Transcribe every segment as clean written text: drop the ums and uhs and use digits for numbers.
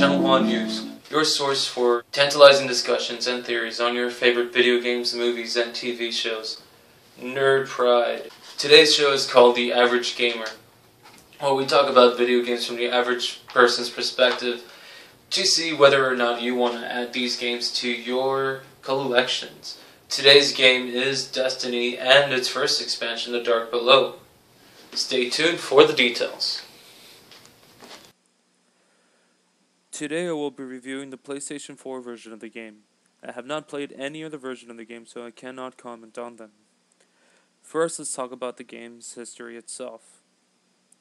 Channel On News, your source for tantalizing discussions and theories on your favorite video games, movies, and TV shows. Nerd Pride. Today's show is called The Average Gamer, where we talk about video games from the average person's perspective to see whether or not you want to add these games to your collections. Today's game is Destiny and its first expansion, The Dark Below. Stay tuned for the details. Today I will be reviewing the PlayStation 4 version of the game. I have not played any other version of the game, so I cannot comment on them. First, let's talk about the game's history itself.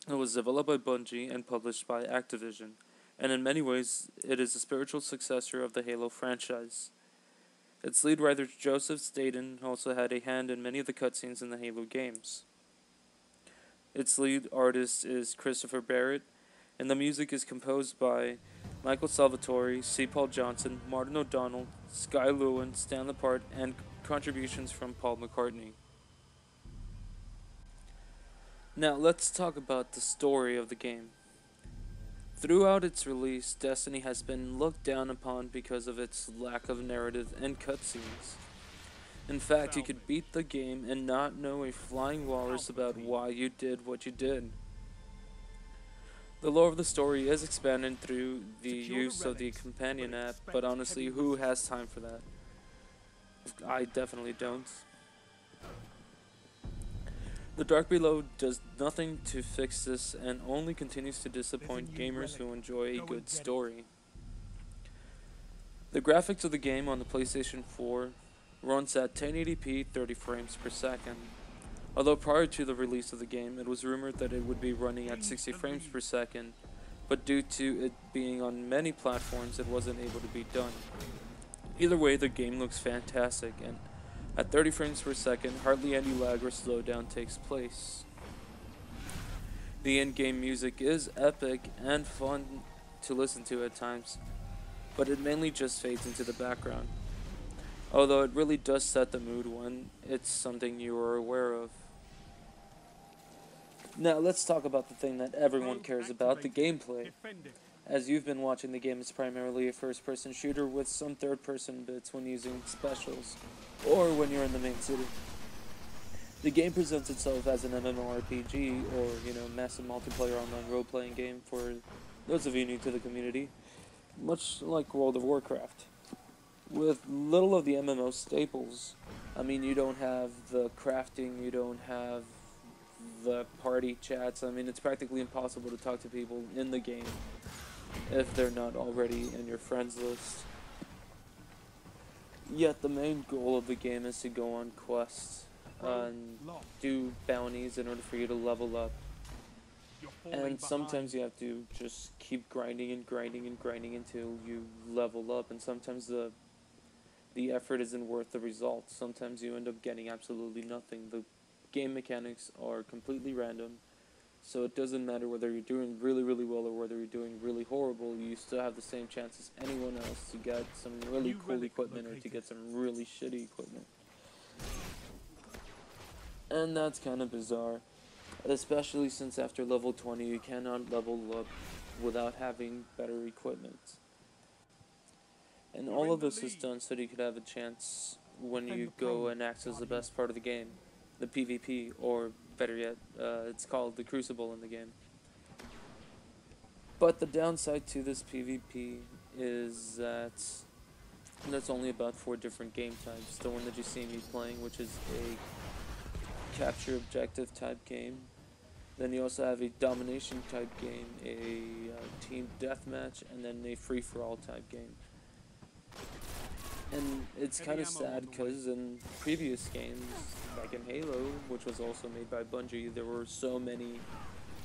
It was developed by Bungie and published by Activision, and in many ways, it is a spiritual successor of the Halo franchise. Its lead writer, Joseph Staten, also had a hand in many of the cutscenes in the Halo games. Its lead artist is Christopher Barrett, and the music is composed by Michael Salvatore, C. Paul Johnson, Martin O'Donnell, Sky Lewin, Stan Lepart, and contributions from Paul McCartney. Now let's talk about the story of the game. Throughout its release, Destiny has been looked down upon because of its lack of narrative and cutscenes. In fact, you could beat the game and not know a flying walrus about why you did what you did. The lore of the story is expanded through the use of the companion app, but honestly, who has time for that? I definitely don't. The Dark Below does nothing to fix this and only continues to disappoint gamers who enjoy a good story. The graphics of the game on the PlayStation 4 runs at 1080p 30 frames per second. Although prior to the release of the game, it was rumored that it would be running at 60 frames per second, but due to it being on many platforms, it wasn't able to be done. Either way, the game looks fantastic, and at 30 frames per second, hardly any lag or slowdown takes place. The in-game music is epic and fun to listen to at times, but it mainly just fades into the background. Although it really does set the mood when it's something you are aware of. Now let's talk about the thing that everyone cares about, the gameplay. As you've been watching, the game is primarily a first-person shooter with some third-person bits when using specials, or when you're in the main city. The game presents itself as an MMORPG, or, massive multiplayer online role-playing game for those of you new to the community, much like World of Warcraft. With little of the MMO staples. I mean, you don't have the crafting, you don't have the party chats. I mean, it's practically impossible to talk to people in the game if they're not already in your friends list. Yet the main goal of the game is to go on quests and do bounties in order for you to level up. And sometimes you have to just keep grinding and grinding and grinding until you level up, and sometimes the effort isn't worth the results. Sometimes you end up getting absolutely nothing. The game mechanics are completely random, so it doesn't matter whether you're doing really, really well or whether you're doing really horrible. You still have the same chance as anyone else to get some really cool equipment or to get some really shitty equipment. And that's kind of bizarre, especially since after level 20 you cannot level up without having better equipment. And all of this is done so that you could have a chance when you go and access the best part of the game, the PvP, or better yet, it's called the Crucible in the game. But the downside to this PvP is that there's only about 4 different game types. The one that you see me playing, which is a capture objective type game. Then you also have a domination type game, a team deathmatch, and then a free-for-all type game. And it's kind of sad because in previous games, like in Halo, which was also made by Bungie, there were so many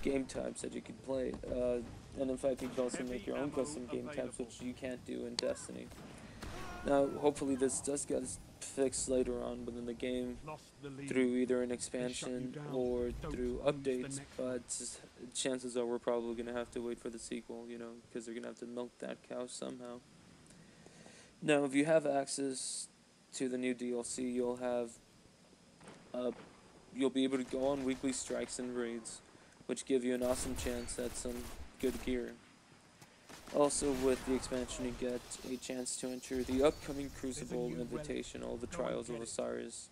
game types that you could play. And in fact, you could also make your own custom game types, which you can't do in Destiny. Now, hopefully this does get fixed later on within the game through either an expansion or through updates, but chances are we're probably going to have to wait for the sequel, because they're going to have to milk that cow somehow. Now, if you have access to the new DLC, you'll be able to go on weekly strikes and raids, which give you an awesome chance at some good gear. Also, with the expansion, you get a chance to enter the upcoming Crucible Invitational, the Trials of Osiris,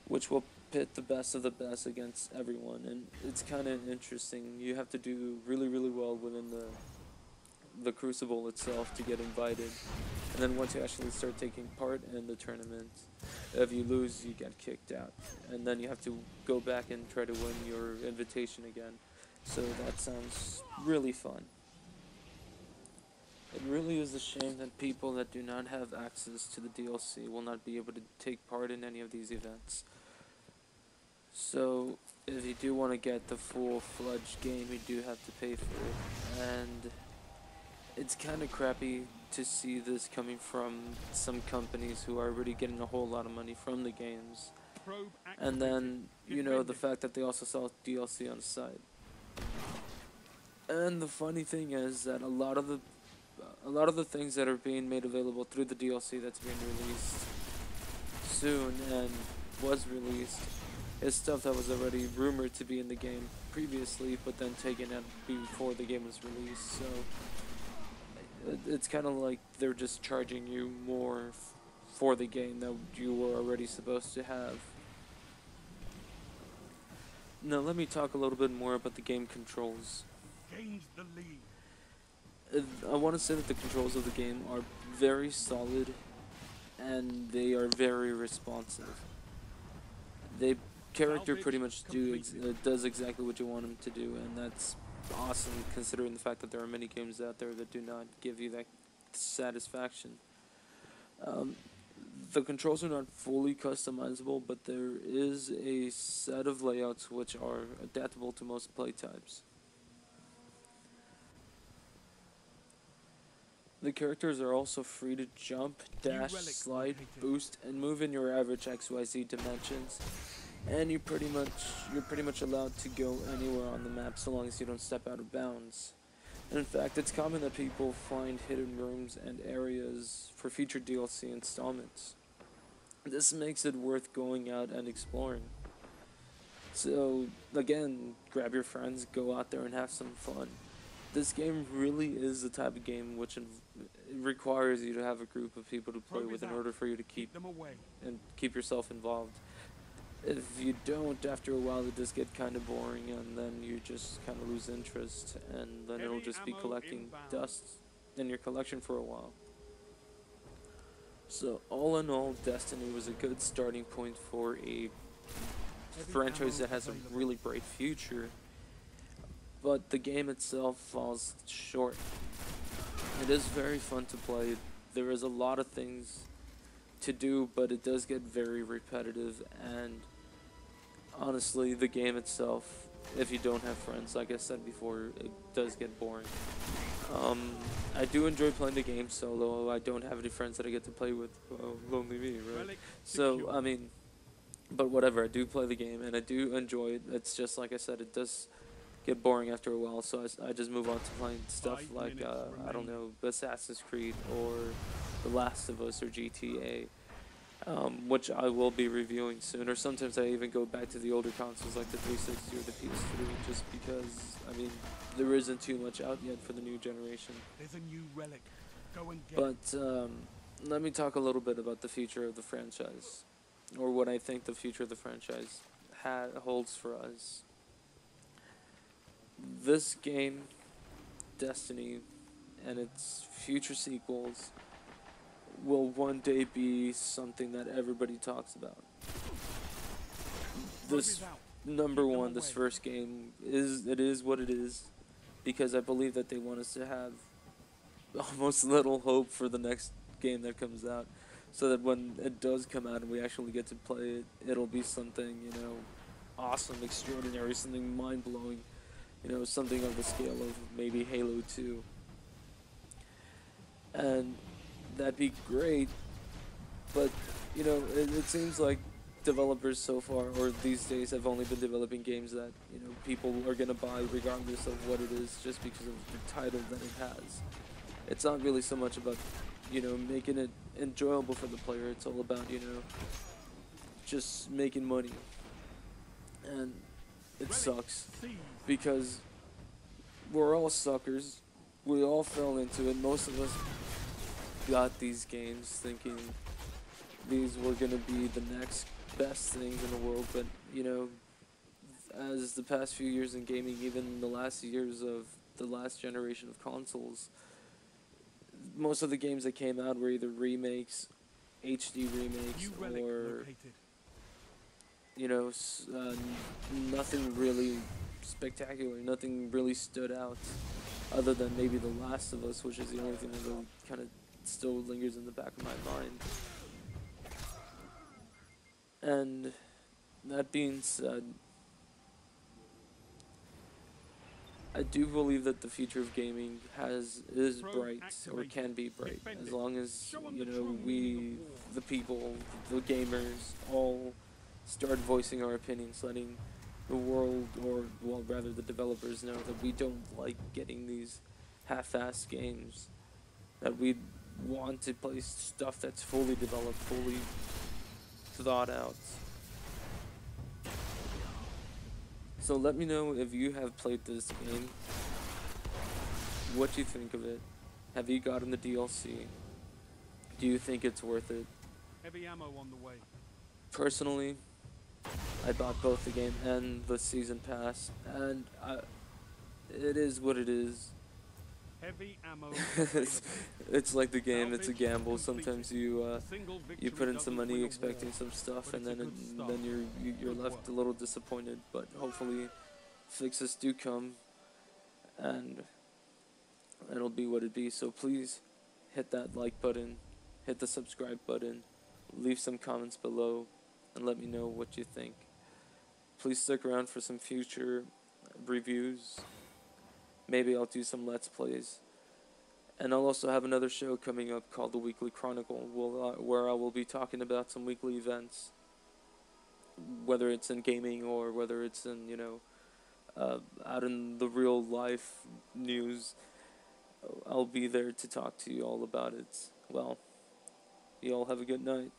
which will pit the best of the best against everyone, and it's kind of interesting. You have to do really, really well within the Crucible itself to get invited, and then once you actually start taking part in the tournament, if you lose, you get kicked out, and then you have to go back and try to win your invitation again. So that sounds really fun. It really is a shame that people that do not have access to the DLC will not be able to take part in any of these events. So, if you do want to get the full-fledged game, you do have to pay for it. And it's kind of crappy to see this coming from some companies who are already getting a whole lot of money from the games. And then, you know, the fact that they also sell DLC on the side. And the funny thing is that a lot of the things that are being made available through the DLC that's being released soon and was released is stuff that was already rumored to be in the game previously, but then taken out before the game was released. So it's kind of like they're just charging you more for the game that you were already supposed to have. Now let me talk a little bit more about the game controls. Gains the lead. I want to say that the controls of the game are very solid and they are very responsive. The character pretty much does exactly what you want him to do, and that's awesome considering the fact that there are many games out there that do not give you that satisfaction. The controls are not fully customizable, but there is a set of layouts which are adaptable to most play types. The characters are also free to jump, dash, slide, boost, and move in your average XYZ dimensions. And you're pretty much allowed to go anywhere on the map so long as you don't step out of bounds. And in fact, it's common that people find hidden rooms and areas for future DLC installments. This makes it worth going out and exploring. So again, grab your friends, go out there and have some fun. This game really is the type of game which requires you to have a group of people to play with in order for you to keep yourself involved. If you don't, after a while it does get kind of boring, and then you just kind of lose interest, and then it'll just be collecting dust in your collection for a while. So all in all, Destiny was a good starting point for a franchise that has a really bright future, but the game itself falls short. It is very fun to play. There is a lot of things to do, but it does get very repetitive, and honestly, the game itself, if you don't have friends, like I said before, it does get boring. I do enjoy playing the game solo. I don't have any friends that I get to play with. Lonely me, right? So, I mean, but whatever, I do play the game, and I do enjoy it. It's just, like I said, it does get boring after a while, so I just move on to playing stuff like, I don't know, Assassin's Creed, or The Last of Us, or GTA. Which I will be reviewing soon, or sometimes I even go back to the older consoles like the 360 or the PS3, just because, I mean, there isn't too much out yet for the new generation. There's a new relic. Go and get But let me talk a little bit about the future of the franchise, or what I think the future of the franchise holds for us. This game, Destiny, and its future sequels will one day be something that everybody talks about. This number one, this first game is what it is, because I believe that they want us to have almost little hope for the next game that comes out, so that when it does come out and we actually get to play it, it'll be something, you know, awesome, extraordinary, something mind-blowing, you know, something of the scale of maybe Halo 2. And that'd be great, but, you know, it seems like developers so far, or these days, have only been developing games that, you know, people are gonna buy regardless of what it is, just because of the title that it has. It's not really so much about, you know, making it enjoyable for the player. It's all about, you know, just making money. And it sucks, because we're all suckers. we all fell into it. Most of us got these games thinking these were going to be the next best things in the world, but you know, as the past few years in gaming, even the last years of the last generation of consoles, most of the games that came out were either remakes, HD remakes, New relic or located. you know, nothing really spectacular, nothing really stood out, other than maybe The Last of Us, which is the only thing that really kind of still lingers in the back of my mind. And that being said, I do believe that the future of gaming is bright, or can be bright, as long as, you know, we, the people, the gamers, all start voicing our opinions, letting the world, or, well, rather the developers know that we don't like getting these half-assed games, that we want to play stuff that's fully developed, fully thought out. So let me know if you have played this game, what you think of it. Have you gotten the DLC? Do you think it's worth it? Heavy ammo on the way. Personally, I bought both the game and the season pass, and it is what it is. Heavy ammo. It's like the game, it's a gamble. Sometimes you put in some money expecting some stuff, and then you're left a little disappointed. But hopefully, fixes do come, and it'll be what it be. So please, hit that like button, hit the subscribe button, leave some comments below, and let me know what you think. Please stick around for some future reviews. Maybe I'll do some Let's Plays. And I'll also have another show coming up called The Weekly Chronicle, where I will be talking about some weekly events. Whether it's in gaming or whether it's in, you know, out in the real life news. I'll be there to talk to you all about it. Well, you all have a good night.